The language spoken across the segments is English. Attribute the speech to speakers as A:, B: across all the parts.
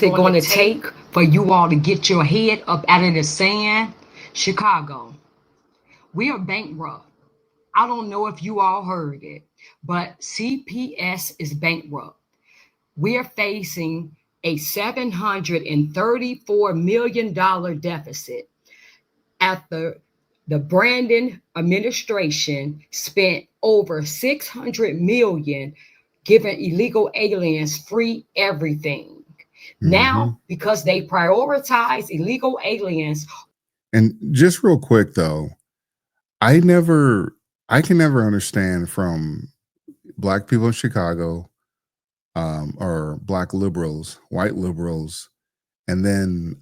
A: it going to take for you all to get your head up out of the sand? Chicago, we are bankrupt. I don't know if you all heard it, but CPS is bankrupt. We're facing a $734 million deficit after the Brandon administration spent over 600 million giving illegal aliens free everything.
B: Hmm.
A: Now, because they prioritize illegal aliens.
B: And just real quick though, I never, I can never understand from black people in Chicago, or black liberals, white liberals, and then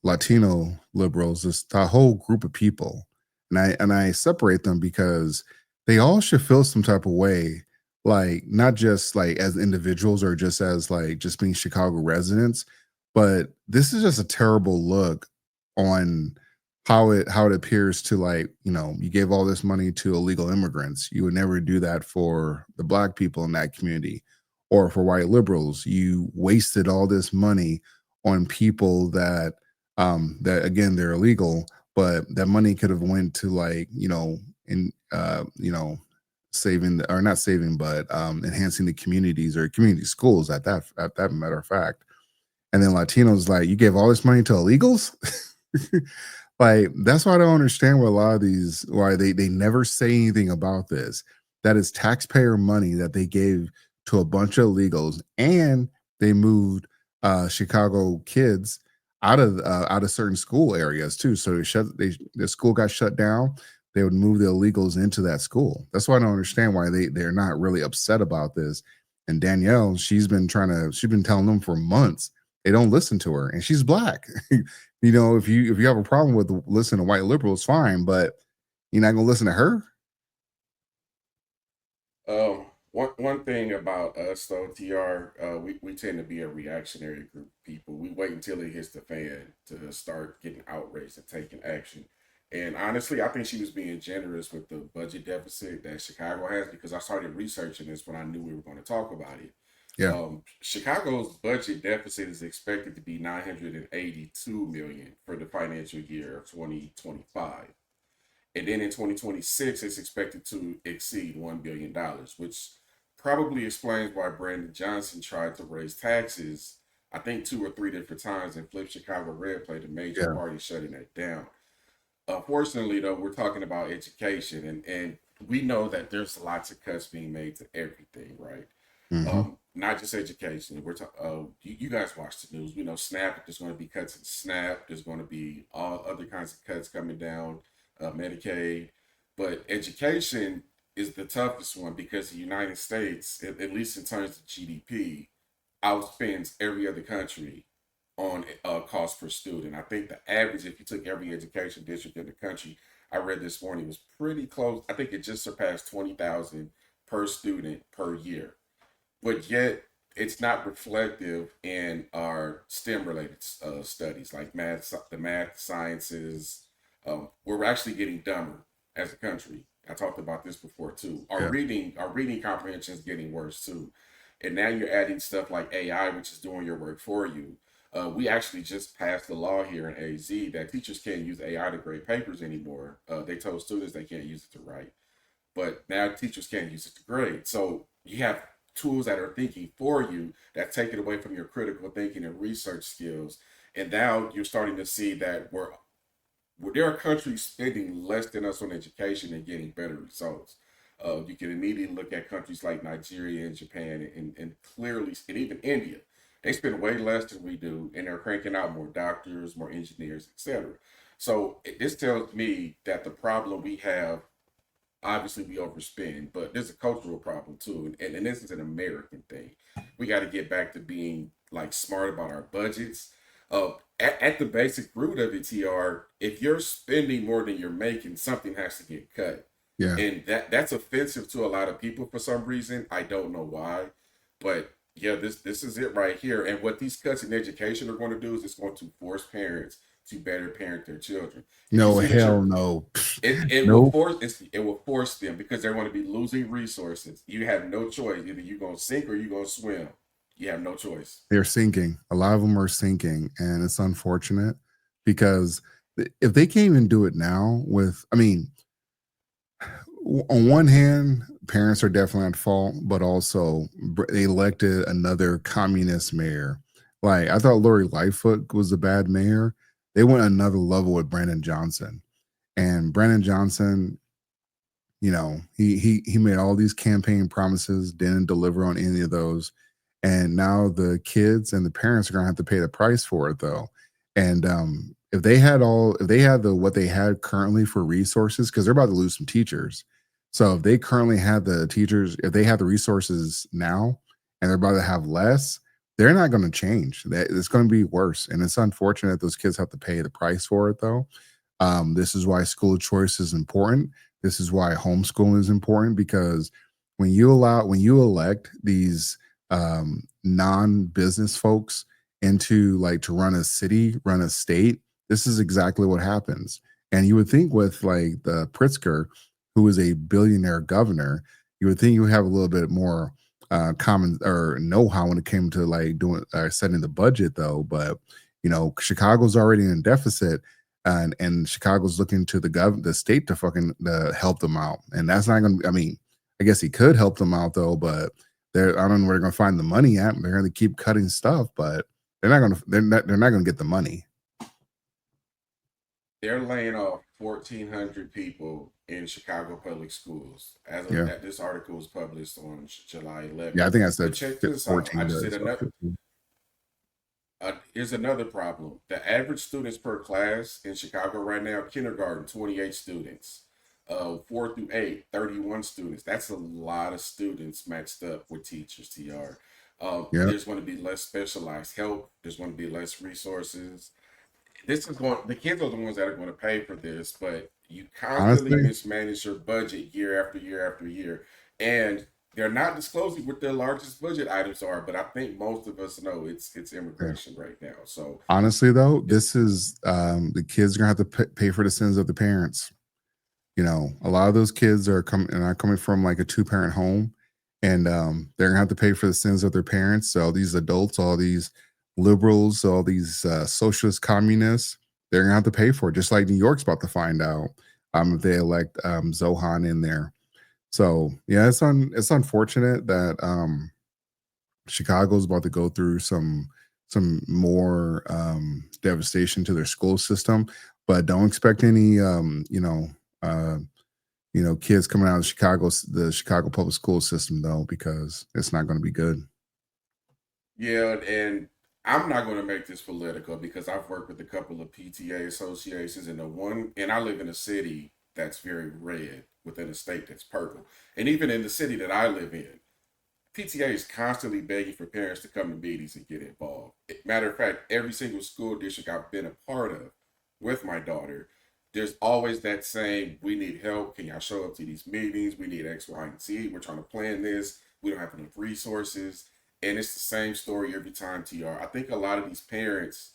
B: Latino liberals, this the whole group of people, and I separate them because they all should feel some type of way, like not just like as individuals or just as like just being Chicago residents, but this is just a terrible look on how it appears to, like, you gave all this money to illegal immigrants. You would never do that for the black people in that community, or for white liberals. You wasted all this money on people that again, they're illegal, but that money could have went to, like, in saving or not saving, but enhancing the communities or community schools at that matter of fact. And then Latinos, like, you gave all this money to illegals. Like, that's why I don't understand why a lot of these, why they never say anything about this. That is taxpayer money that they gave to a bunch of illegals, and they moved Chicago kids out of certain school areas too. So the school got shut down. They would move the illegals into that school. That's why I don't understand why they're not really upset about this. And Danielle, she's been telling them for months. They don't listen to her, and she's black. If you have a problem with listening to white liberals, fine, but you're not gonna listen to her.
C: One thing about us though, TR, we tend to be a reactionary group of people. We wait until it hits the fan to start getting outraged and taking action. And honestly, I think she was being generous with the budget deficit that Chicago has, because I started researching this when I knew we were going to talk about it.
B: Yeah,
C: Chicago's budget deficit is expected to be 982 million for the financial year of 2025. And then in 2026, it's expected to exceed $1 billion, which probably explains why Brandon Johnson tried to raise taxes, I think 2 or 3 different times, and Flip Chicago Red played a major
B: yeah,
C: part in shutting that down. Unfortunately, though, we're talking about education, and we know that there's lots of cuts being made to everything, right?
B: hmm,
C: Not just education. We're talking. You guys watch the news. We know SNAP. There's going to be cuts in SNAP. There's going to be all other kinds of cuts coming down, Medicaid, but education is the toughest one because the United States, at least in terms of GDP, outspends every other country on cost per student. I think the average, if you took every education district in the country, I read this morning, was pretty close. I think it just surpassed 20,000 per student per year, but yet it's not reflective in our STEM related studies like math, the math sciences. We're actually getting dumber as a country. I talked about this before too.
B: yeah,
C: Our reading comprehension is getting worse too, and now you're adding stuff like AI, which is doing your work for you. We actually just passed the law here in AZ that teachers can't use AI to grade papers anymore. They told students they can't use it to write, but now teachers can't use it to grade. So you have tools that are thinking for you that take it away from your critical thinking and research skills. And now you're starting to see that there are countries spending less than us on education and getting better results. You can immediately look at countries like Nigeria and Japan, and clearly, and even India. They spend way less than we do, and they're cranking out more doctors, more engineers, etc. So this tells me that the problem we have, obviously we overspend, but there's a cultural problem too, and this is an American thing. We got to get back to being like smart about our budgets. At the basic root of it, TR, if you're spending more than you're making, something has to get cut,
B: yeah.
C: and that's offensive to a lot of people for some reason. I don't know why, but yeah, this is it right here. And what these cuts in education are going to do is it's going to force parents to better parent their children. If you
B: No,
C: see that
B: hell
C: you're
B: no.
C: it will
B: Nope.
C: force it will force them because they're going to be losing resources. You have no choice. Either you're going to sink or you're going to swim. You have no choice.
B: They're sinking. A lot of them are sinking, and it's unfortunate because if they can't even do it now, I mean, on one hand, parents are definitely at fault, but also they elected another communist mayor. Like I thought Lori Lightfoot was a bad mayor. They went another level with Brandon Johnson, and Brandon Johnson, he made all these campaign promises, didn't deliver on any of those, and now the kids and the parents are gonna have to pay the price for it though. And if they had the what they had currently for resources, because they're about to lose some teachers. So if they currently had the teachers, if they have the resources now and they're about to have less, they're not going to change. That it's going to be worse, and it's unfortunate that those kids have to pay the price for it though. This is why school choice is important. This is why homeschooling is important, because when you elect these non-business folks into like to run a city, run a state, this is exactly what happens. And you would think with like the Pritzker, who is a billionaire governor, you would think you would have a little bit more common or know-how when it came to like doing setting the budget though. But Chicago's already in deficit, and Chicago's looking to the state to fucking help them out, and that's not gonna. I mean, I guess he could help them out though, but I don't know where they're gonna find the money at. They're gonna keep cutting stuff, but they're not gonna get the money.
C: They're laying off 1,400 people in Chicago public schools. As of
B: Yeah,
C: that, this article was published on July
B: yeah.
C: 11th.
B: I think I
C: But
B: said
C: check this out. I
B: 14
C: just did
B: days. So
C: another.
B: 15.
C: Here's another problem. The average students per class in Chicago right now, kindergarten, 28 students. 4 through 8, 31 students. That's a lot of students matched up with teachers, TR.
B: Yeah,
C: There's going to be less specialized help. There's going to be less resources. This is going, the kids are the ones that are going to pay for this, but you constantly
B: honestly,
C: mismanage your budget year after year after year. And they're not disclosing what their largest budget items are, but I think most of us know it's
B: yeah.
C: immigration right now. So
B: Honestly though,
C: it's
B: this is the kids are gonna have to pay for the sins of the parents. A lot of those kids are coming from like a two-parent home, and they're gonna have to pay for the sins of their parents. So these adults, all these liberals, all these socialist communists, they're gonna have to pay for it, just like New York's about to find out if they elect Zohan in there. So yeah, it's unfortunate that Chicago's about to go through some more devastation to their school system, but don't expect any uh, kids coming out of the Chicago public school system though, because it's not going to be good.
C: Yeah, and I'm not going to make this political because I've worked with a couple of PTA associations, and and I live in a city that's very red within a state that's purple. And even in the city that I live in, PTA is constantly begging for parents to come to meetings and get involved. Matter of fact, every single school district I've been a part of with my daughter, there's always that same, we need help. Can y'all show up to these meetings? We need X, Y, and Z. We're trying to plan this. We don't have enough resources. And it's the same story every time, TR. I think a lot of these parents,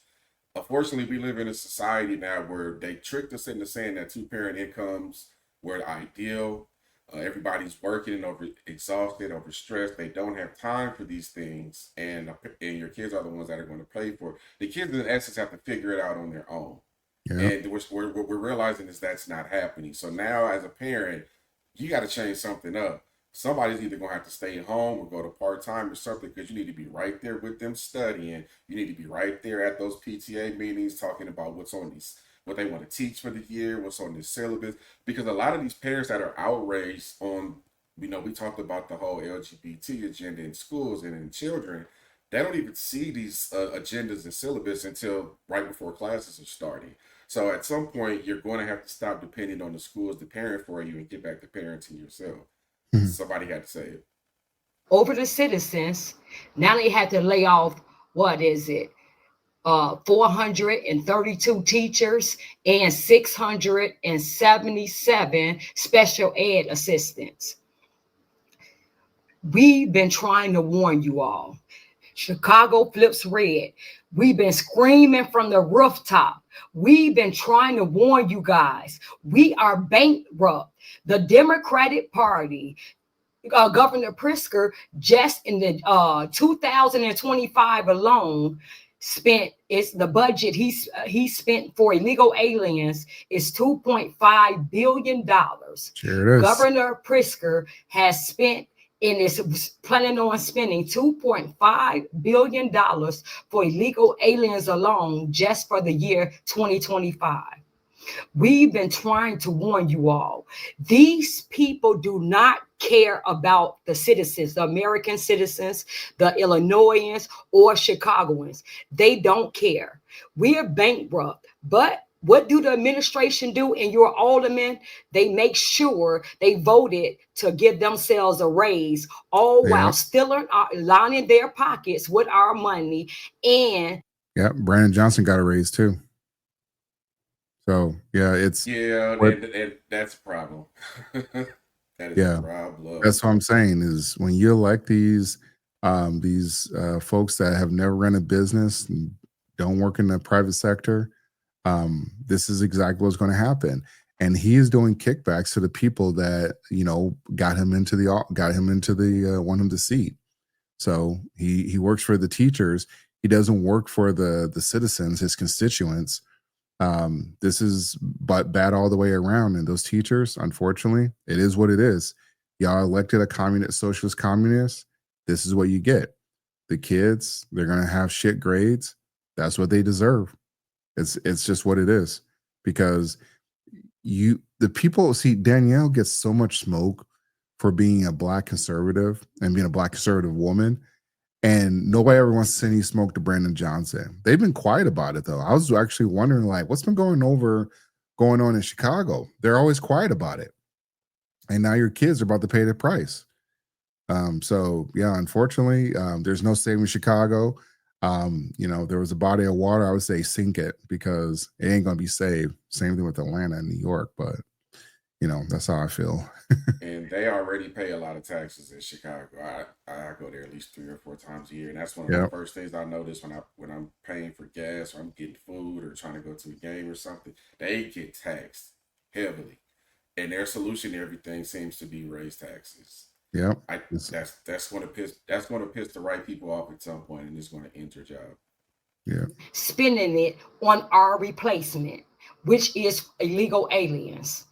C: unfortunately, we live in a society now where they tricked us into saying that two-parent incomes were ideal. Everybody's working and over exhausted, overstressed. They don't have time for these things, and your kids are the ones that are going to pay for it. The kids, in essence, have to figure it out on their own.
B: Yeah.
C: And what we're realizing is that's not happening. So now, as a parent, you got to change something up. Somebody's either going to have to stay at home or go to part time or something, because you need to be right there with them studying. You need to be right there at those PTA meetings talking about what they want to teach for the year, what's on the syllabus. Because a lot of these parents that are outraged on, we talked about the whole LGBT agenda in schools and in children. They don't even see these agendas and syllabus until right before classes are starting. So at some point, you're going to have to stop depending on the schools to parent for you and get back to parenting yourself.
B: Mhm.
C: Somebody had to say it.
A: Over the citizens. Now they had to lay off, what is it? 432 teachers and 677 special ed assistants. We've been trying to warn you all. Chicago flips red. We've been screaming from the rooftop. We've been trying to warn you guys. We are bankrupt. The Democratic Party Governor Prisker, just in the 2025 alone, spent it's the budget he spent for illegal aliens is $2.5 billion.
B: Sure it is.
A: Governor Prisker has spent and is planning on spending $2.5 billion for illegal aliens alone just for the year 2025. We've been trying to warn you all. These people do not care about the citizens, the American citizens, the Illinoisans, or Chicagoans. They don't care. We are bankrupt. But what do the administration do and your aldermen? They make sure they voted to give themselves a raise, all while
B: Yep.
A: still lining their pockets with our money. And
B: Yep. Brandon Johnson got a raise too. So yeah, it's
C: Yeah,
B: what
C: and that's a problem. That is a
B: yeah.
C: problem.
B: That's what I'm saying is when you elect these folks that have never run a business and don't work in the private sector, this is exactly what's going to happen. And he is doing kickbacks to the people that got him into the want him to seat. So he works for the teachers. He doesn't work for the citizens, his constituents. This is bad all the way around. And those teachers, unfortunately, it is what it is. Y'all elected a socialist communist. This is what you get. The kids, they're gonna have shit grades. That's what they deserve. It's just what it is. Because the people see Danielle gets so much smoke for being a black conservative and being a black conservative woman. And nobody ever wants to send any smoke to Brandon Johnson. They've been quiet about it though. I was actually wondering, like, what's been going on in Chicago? They're always quiet about it. And now your kids are about to pay the price. So yeah, unfortunately, there's no saving Chicago. There was a body of water, I would say sink it because it ain't gonna be saved. Same thing with Atlanta and New York, but that's how I feel.
C: And they already pay a lot of taxes in Chicago. I go there at least 3 or 4 times a year, and that's one of the
B: Yep.
C: first things I notice when I'm paying for gas or I'm getting food or trying to go to a game or something. They get taxed heavily, and their solution to everything seems to be raise taxes.
B: Yep.
C: That's going to piss the right people off at some point, and it's going to end your job.
B: Yeah.
A: spending it on our replacement, which is illegal aliens.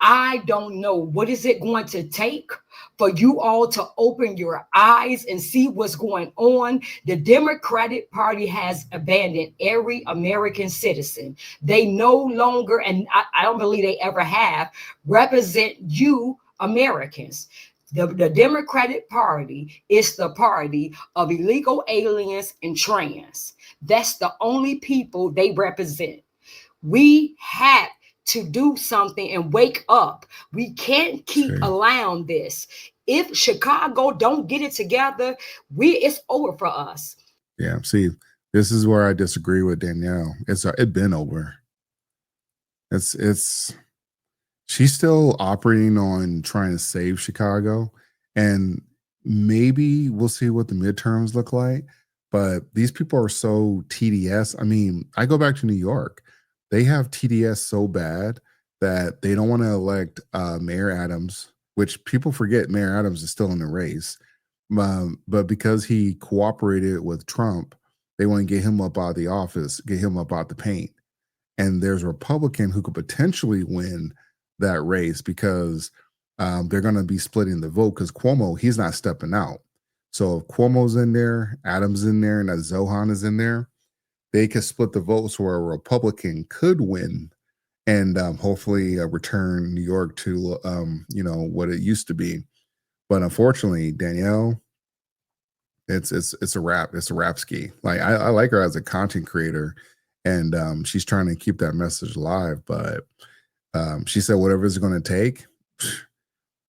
A: I don't know what is it going to take for you all to open your eyes and see what's going on. The Democratic Party has abandoned every American citizen. They no longer, and I don't believe they ever have, represent you Americans. The Democratic Party is the party of illegal aliens and trans. That's the only people they represent. We have to do something and wake up. We can't keep allowing this. If Chicago don't get it together, it's over for us.
B: Yeah. See, this is where I disagree with Danielle. It's been over. She's still operating on trying to save Chicago, and maybe we'll see what the midterms look like. But these people are so TDS. I mean, I go back to New York. They have TDS so bad that they don't want to elect Mayor Adams, which people forget Mayor Adams is still in the race. But because he cooperated with Trump, they want to get him up out of the office, get him up out the paint. And there's a Republican who could potentially win that race because they're going to be splitting the vote because Cuomo, he's not stepping out. So if Cuomo's in there, Adams in there, and that Zohan is in there, they could split the votes where a Republican could win and hopefully return New York to what it used to be. But unfortunately, Danielle, it's a wrap. It's a rap ski. Like I like her as a content creator, and she's trying to keep that message alive. But she said whatever it's going to take.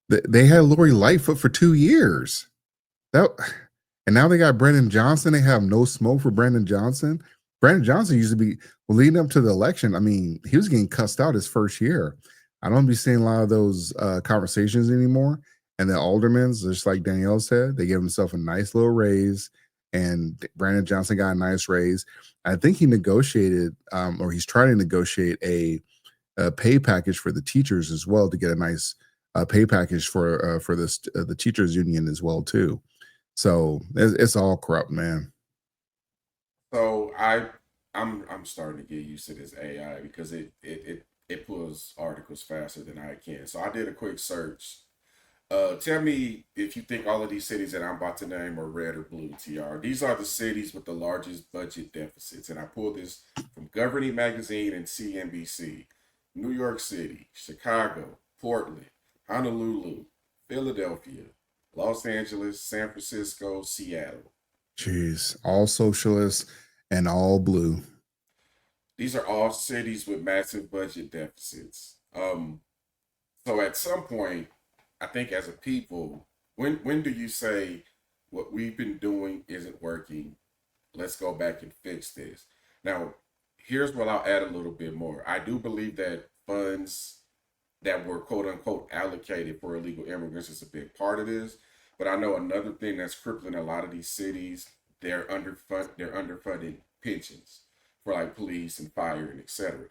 B: They had Lori Lightfoot for 2 years. And now they got Brandon Johnson. They have no smoke for Brandon Johnson. Brandon Johnson used to be leading up to the election. I mean, he was getting cussed out his first year. I don't be seeing a lot of those conversations anymore. And the aldermen, just like Danielle said, they gave himself a nice little raise, and Brandon Johnson got a nice raise. I think he negotiated, or he's trying to negotiate a pay package for the teachers as well to get a nice pay package for this the teachers union as well too. So it's all corrupt, man.
C: So I'm starting to get used to this AI because it pulls articles faster than I can. So I did a quick search. Tell me if you think all of these cities that I'm about to name are red or blue, TR. These are the cities with the largest budget deficits. And I pulled this from Governing Magazine and CNBC. New York City, Chicago, Portland, Honolulu, Philadelphia, Los Angeles, San Francisco, Seattle.
B: Jeez, all socialists and all blue.
C: These are all cities with massive budget deficits. So at some point, I think as a people, when do you say what we've been doing isn't working? Let's go back and fix this. Now, here's what I'll add a little bit more. I do believe that funds that were quote unquote allocated for illegal immigrants is a big part of this. But I know another thing that's crippling a lot of these cities, they're underfunded pensions for like police and fire and etc.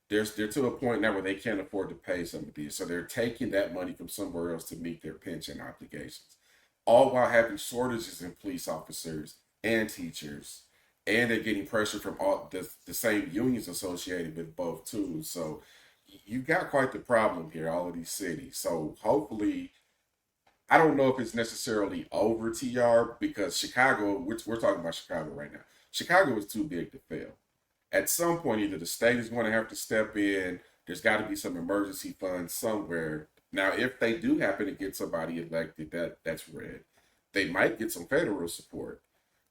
C: They're to a point now where they can't afford to pay some of these. So they're taking that money from somewhere else to meet their pension obligations. All while having shortages in police officers and teachers. And they're getting pressure from all the same unions associated with both too. So you got quite the problem here, all of these cities. So hopefully, I don't know if it's necessarily over TR because Chicago, we're talking about Chicago right now. Chicago is too big to fail. At some point, either the state is going to have to step in, there's got to be some emergency funds somewhere. Now, if they do happen to get somebody elected that's red, they might get some federal support.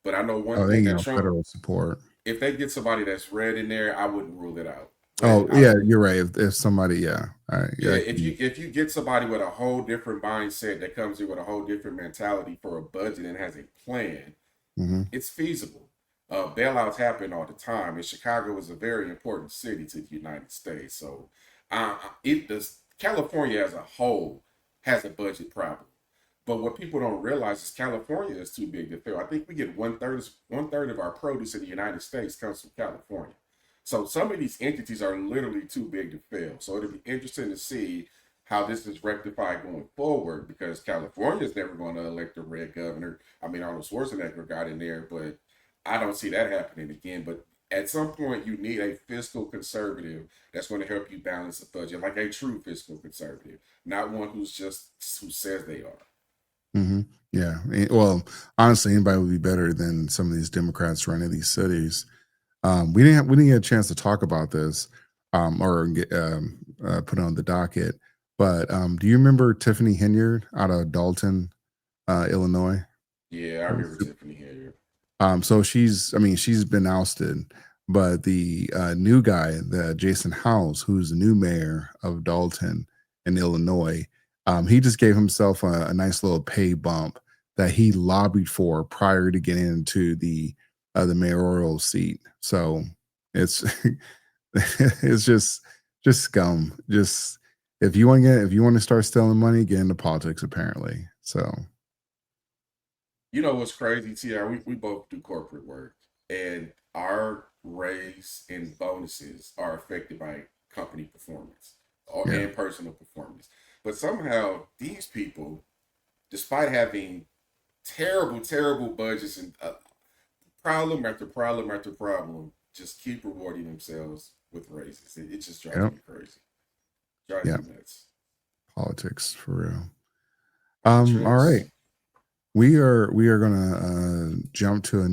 C: But I know one
B: Oh, they
C: thing
B: ain't
C: that
B: no
C: Trump,
B: federal support.
C: if they get somebody that's red in there, I wouldn't rule it out. But
B: Oh yeah, you're right. If somebody,
C: yeah,
B: I
C: if
B: can,
C: you get somebody with a whole different mindset that comes in with a whole different mentality for a budget and has a plan,
B: mm-hmm.
C: it's feasible. Bailouts happen all the time, and Chicago is a very important city to the United States. So, it does. California as a whole has a budget problem, but what people don't realize is California is too big to fail. I think we get one third of our produce in the United States comes from California. So some of these entities are literally too big to fail. So it'll be interesting to see how this is rectified going forward because California is never going to elect a red governor. I mean, Arnold Schwarzenegger got in there, but I don't see that happening again. But at some point, you need a fiscal conservative that's going to help you balance the budget, like a true fiscal conservative, not one who says they are.
B: Mm-hmm. Yeah. Well, honestly, anybody would be better than some of these Democrats running these cities. We didn't get a chance to talk about this or get put on the docket. But do you remember Tiffany Henyard out of Dalton, Illinois?
C: Yeah, I remember Tiffany here.
B: So I mean, she's been ousted, but the new guy, the Jason House, who's the new mayor of Dalton in Illinois, he just gave himself a nice little pay bump that he lobbied for prior to getting into the mayoral seat. So it's it's just scum. Just if you want to start stealing money, get into politics apparently. So
C: You know what's crazy, TR? We both do corporate work, and our raise and bonuses are affected by company performance or
B: yeah.
C: and personal performance. But somehow these people, despite having terrible, terrible budgets and problem after problem after problem, just keep rewarding themselves with raises. It just drives
B: Yep.
C: me crazy. Drives
B: Yeah.
C: me nuts.
B: Politics for real.
C: All right,
B: All right.
C: Trace.
B: We are gonna jump to a